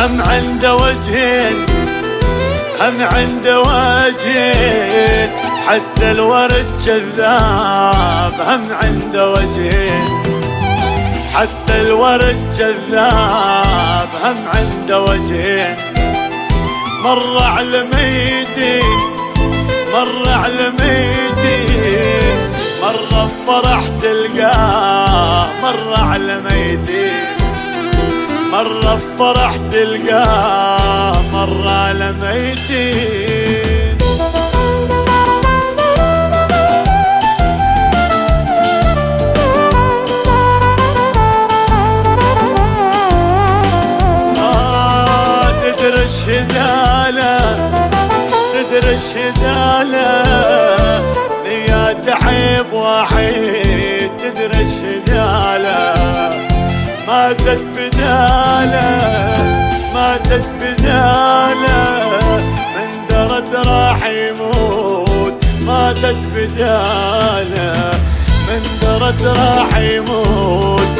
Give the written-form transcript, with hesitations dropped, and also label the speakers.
Speaker 1: هم عنده وجهين، هم عنده وجهين، حتى الورد كذاب. هم عنده وجهين، حتى الورد كذاب. هم عنده وجهين، مر على ميدين، مر على ميدين، مر بفرح تلقاه. مر على ميدين، مر بفرح تلقاه. مر على ميدين. تدري الشدالة، تدري الشدالة، نيات عيب وحيد. تدري الشدالة، ماتت بدالة، ماتت بدالة، من درد راح يموت. ماتت بدالة، من درد راح يموت.